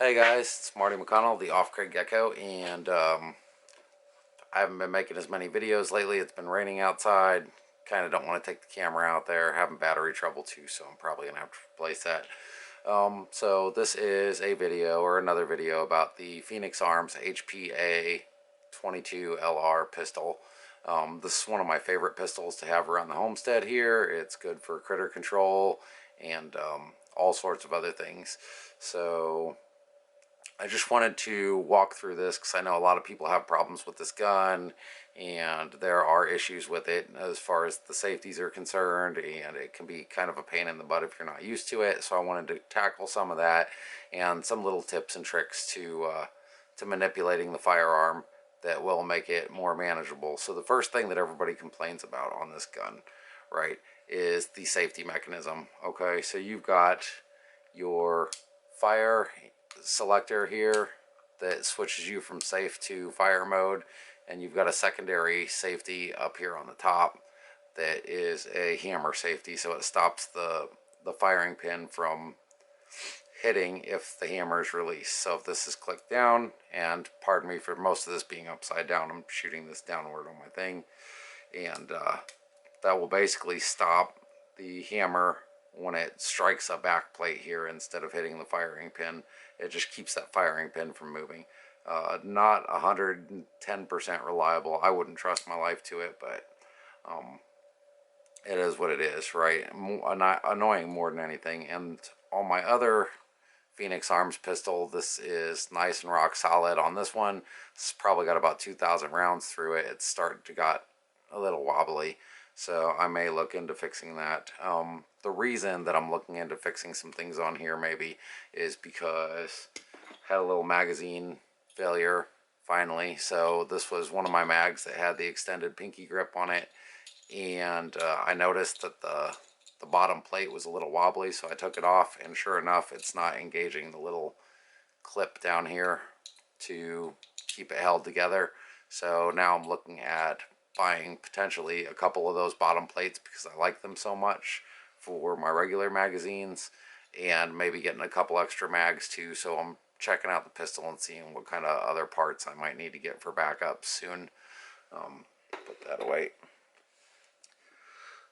Hey guys, it's Marty McConnell, the Off-Grid Gecko, and I haven't been making as many videos lately. It's been raining outside. Kind of don't want to take the camera out there. Having battery trouble too, so I'm probably going to have to replace that. So this is a video, or another video, about the Phoenix Arms HP22A Pistol. This is one of my favorite pistols to have around the homestead here. It's good for critter control and all sorts of other things. So I just wanted to walk through this because I know a lot of people have problems with this gun, and there are issues with it as far as the safeties are concerned, and it can be kind of a pain in the butt if you're not used to it. So I wanted to tackle some of that and some little tips and tricks to manipulating the firearm that will make it more manageable. So the first thing that everybody complains about on this gun, right, is the safety mechanism. Okay, so you've got your fire selector here that switches you from safe to fire mode, and you've got a secondary safety up here on the top that is a hammer safety, so it stops the firing pin from hitting if the hammer is released. So if this is clicked down, and pardon me for most of this being upside down, I'm shooting this downward on my thing, and that will basically stop the hammer when it strikes a back plate here instead of hitting the firing pin. It just keeps that firing pin from moving. Not 110% reliable. I wouldn't trust my life to it, but it is what it is, right? Annoying more than anything. And on my other Phoenix Arms pistol, this is nice and rock solid. On this one, it's probably got about 2,000 rounds through it. It's starting to got a little wobbly, so I may look into fixing that. The reason that I'm looking into fixing some things on here maybe is because I had a little magazine failure finally. So this was one of my mags that had the extended pinky grip on it, and I noticed that the bottom plate was a little wobbly, so I took it off, and sure enough, it's not engaging the little clip down here to keep it held together. So now I'm looking at buying potentially a couple of those bottom plates because I like them so much for my regular magazines, and maybe getting a couple extra mags too. So I'm checking out the pistol and seeing what kind of other parts I might need to get for backup soon. Put that away.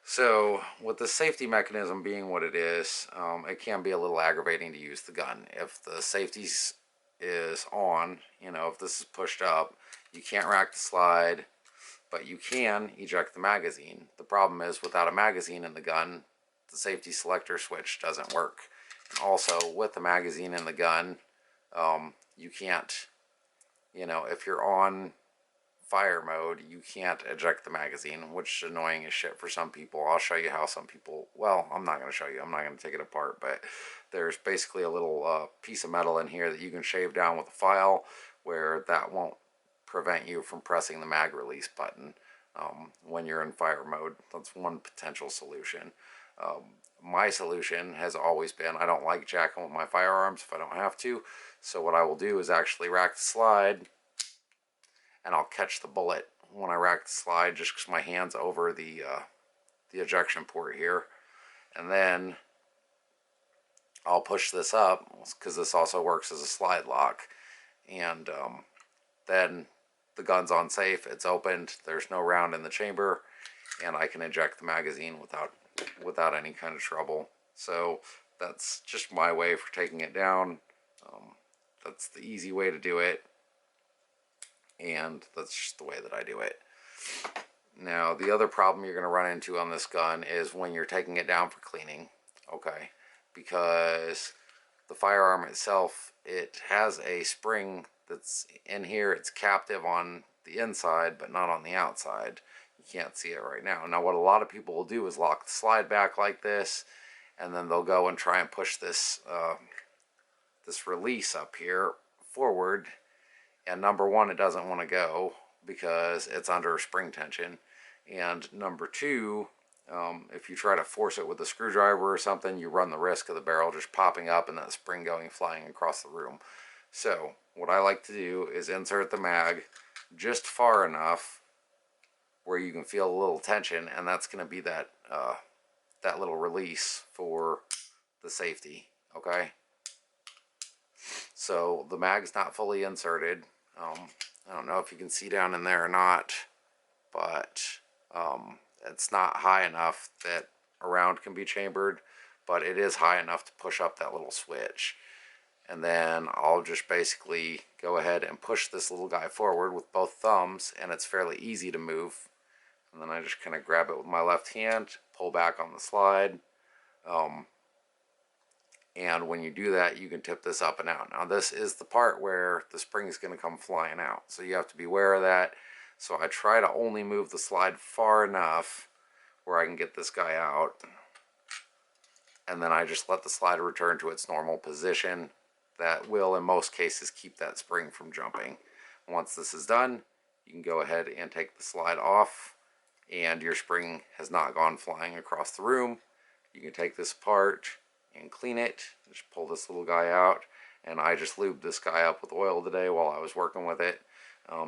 So with the safety mechanism being what it is, it can be a little aggravating to use the gun. If the safety is on, if this is pushed up, you can't rack the slide, but you can eject the magazine. The problem is, without a magazine in the gun, the safety selector switch doesn't work. And also, with the magazine in the gun, you can't, if you're on fire mode, you can't eject the magazine, which is annoying as shit for some people. I'll show you how some people, well, I'm not going to show you, I'm not going to take it apart, but there's basically a little piece of metal in here that you can shave down with a file, where that won't prevent you from pressing the mag release button when you're in fire mode. That's one potential solution. My solution has always been, I don't like jacking with my firearms if I don't have to, so what I will do is actually rack the slide, and I'll catch the bullet when I rack the slide, just because my hand's over the ejection port here, and then I'll push this up, because this also works as a slide lock, and then the gun's on safe, it's opened, there's no round in the chamber, and I can eject the magazine without any kind of trouble. So that's just my way for taking it down. That's the easy way to do it, and that's just the way that I do it. Now, the other problem you're going to run into on this gun is when you're taking it down for cleaning, okay? Because the firearm itself, it has a spring that's in here. It's captive on the inside, but not on the outside. You can't see it right now. Now, what a lot of people will do is lock the slide back like this, and then they'll go and try and push this this release up here forward, and number one, it doesn't want to go because it's under spring tension, and number two, if you try to force it with a screwdriver or something, you run the risk of the barrel just popping up and that spring going flying across the room. So what I like to do is insert the mag just far enough where you can feel a little tension, and that's going to be that that little release for the safety. Okay, So the mag's not fully inserted. I don't know if you can see down in there or not, but it's not high enough that a round can be chambered, but it is high enough to push up that little switch. And then I'll just basically go ahead and push this little guy forward with both thumbs, and it's fairly easy to move. And then I just kind of grab it with my left hand, pull back on the slide. And when you do that, you can tip this up and out. Now this is the part where the spring is going to come flying out, so you have to be aware of that. So I try to only move the slide far enough where I can get this guy out, and then I just let the slide return to its normal position. That will, in most cases, keep that spring from jumping. Once this is done, you can go ahead and take the slide off, and your spring has not gone flying across the room. You can take this apart and clean it. Just pull this little guy out, and I just lubed this guy up with oil today while I was working with it.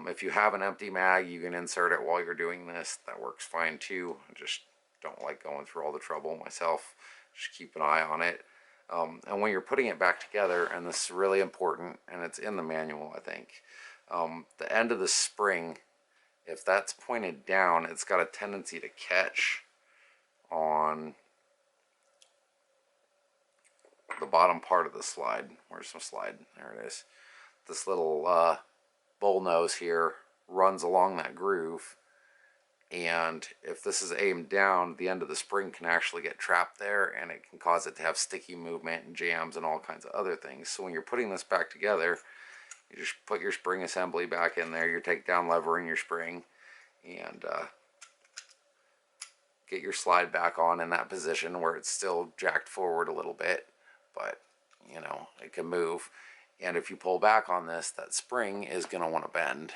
If you have an empty mag, you can insert it while you're doing this. That works fine too. I just don't like going through all the trouble myself. Just keep an eye on it. And when you're putting it back together, and this is really important, and it's in the manual, I think, the end of the spring, if that's pointed down, it's got a tendency to catch on the bottom part of the slide. Where's my slide? There it is. This little bull nose here runs along that groove, and if this is aimed down, the end of the spring can actually get trapped there, and it can cause it to have sticky movement and jams and all kinds of other things. So when you're putting this back together, you just put your spring assembly back in there, your takedown lever in your spring, and get your slide back on in that position where it's still jacked forward a little bit, but you know, it can move. And if you pull back on this, that spring is going to want to bend.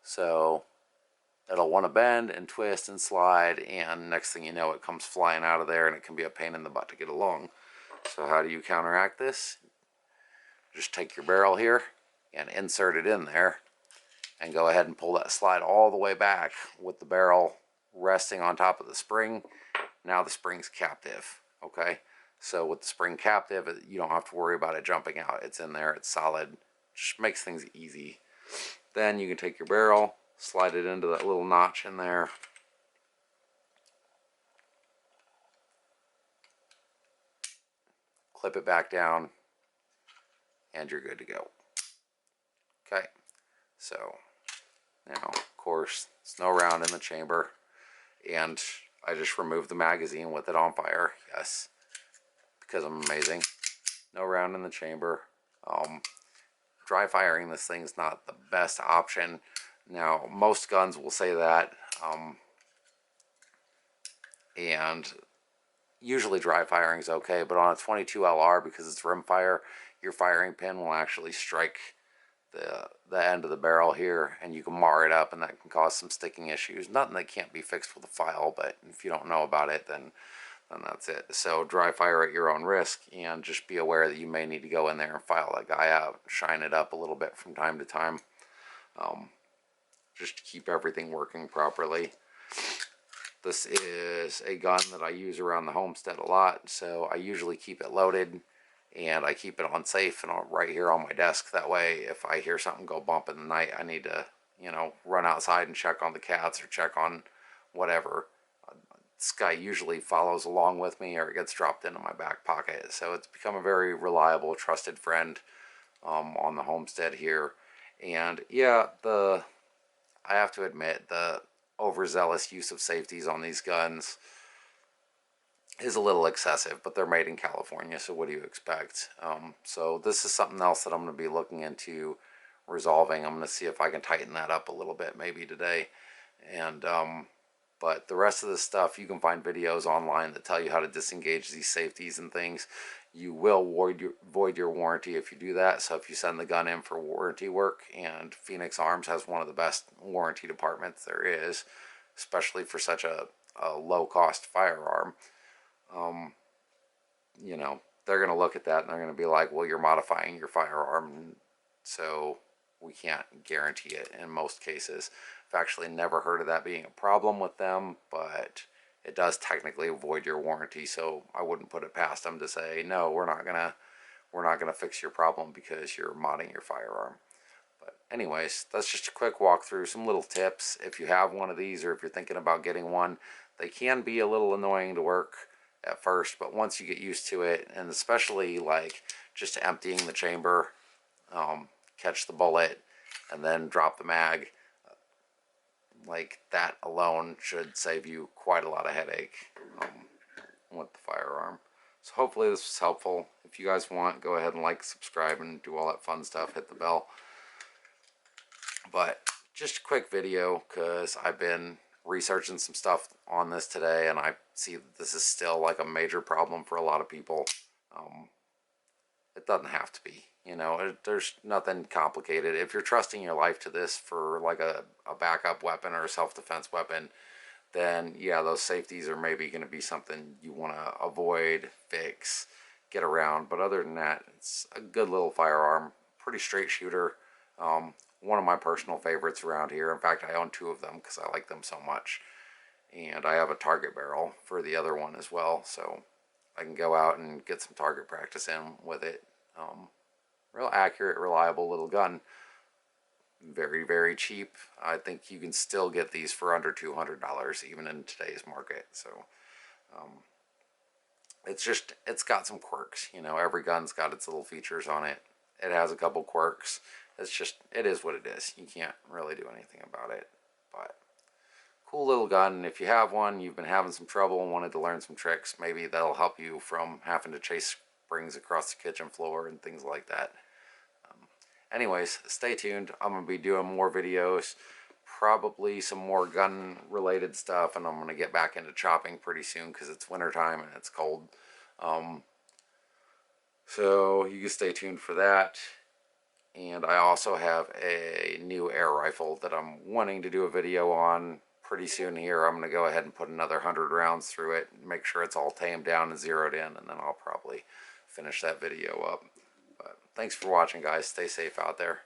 So it'll want to bend and twist and slide, and next thing you know, it comes flying out of there, and it can be a pain in the butt to get along. So how do you counteract this? Just take your barrel here and insert it in there, and go ahead and pull that slide all the way back with the barrel resting on top of the spring. Now the spring's captive, okay? So with the spring captive, you don't have to worry about it jumping out. It's in there, it's solid, just makes things easy. Then you can take your barrel, slide it into that little notch in there, clip it back down, and you're good to go. Okay, so now, of course, it's no round in the chamber, and I just removed the magazine with it on fire, yes, because I'm amazing. No round in the chamber. Dry firing this thing's not the best option. Now, most guns will say that, and usually dry firing is okay, but on a 22 LR, because it's rimfire, your firing pin will actually strike the end of the barrel here, and you can mar it up, and that can cause some sticking issues. Nothing that can't be fixed with a file, but if you don't know about it, then that's it. So dry fire at your own risk, and just be aware that you may need to go in there and file that guy out, shine it up a little bit from time to time, just to keep everything working properly. This is a gun that I use around the homestead a lot, so I usually keep it loaded, and I keep it on safe and right here on my desk. That way, if I hear something go bump in the night, I need to, you know, run outside and check on the cats or check on whatever. This guy usually follows along with me, or it gets dropped into my back pocket. So it's become a very reliable, trusted friend on the homestead here. And yeah, I have to admit, the overzealous use of safeties on these guns is a little excessive, but they're made in California, so what do you expect? So this is something else that I'm going to be looking into resolving. I'm going to see if I can tighten that up a little bit maybe today. And but the rest of the stuff, you can find videos online that tell you how to disengage these safeties and things. You will void your warranty if you do that. So if you send the gun in for warranty work, and Phoenix Arms has one of the best warranty departments there is, especially for such a low-cost firearm, you know, they're going to look at that and they're going to be like, well, you're modifying your firearm, so we can't guarantee it in most cases. I've actually never heard of that being a problem with them, but it does technically void your warranty. So I wouldn't put it past them to say, no, we're not gonna fix your problem because you're modding your firearm. But anyways, that's just a quick walkthrough, some little tips. If you have one of these, or if you're thinking about getting one, they can be a little annoying to work at first, but once you get used to it, and especially like just emptying the chamber, catch the bullet, and then drop the mag, like that alone should save you quite a lot of headache with the firearm. So hopefully this was helpful. If you guys want, go ahead and like, subscribe, and do all that fun stuff. Hit the bell. But just a quick video because I've been researching some stuff on this today, and I see that this is still like a major problem for a lot of people. It doesn't have to be, you know, there's nothing complicated. If you're trusting your life to this for like a backup weapon or a self-defense weapon, then yeah, those safeties are maybe going to be something you want to avoid, fix, get around. But other than that, it's a good little firearm, pretty straight shooter. One of my personal favorites around here. In fact, I own two of them because I like them so much. And I have a target barrel for the other one as well, so I can go out and get some target practice in with it. Real accurate, reliable little gun. Very, very cheap. I think you can still get these for under $200 even in today's market. So it's got some quirks. You know, every gun's got its little features on it. It has a couple quirks. It is what it is. You can't really do anything about it. But cool little gun. If you have one, you've been having some trouble and wanted to learn some tricks, maybe that'll help you from having to chase springs across the kitchen floor and things like that. Anyways, stay tuned. I'm going to be doing more videos, probably some more gun related stuff, and I'm going to get back into chopping pretty soon because it's wintertime and it's cold. So you can stay tuned for that. And I also have a new air rifle that I'm wanting to do a video on pretty soon here. I'm going to go ahead and put another 100 rounds through it, make sure it's all tamed down and zeroed in, and then I'll probably finish that video up. But thanks for watching, guys. Stay safe out there.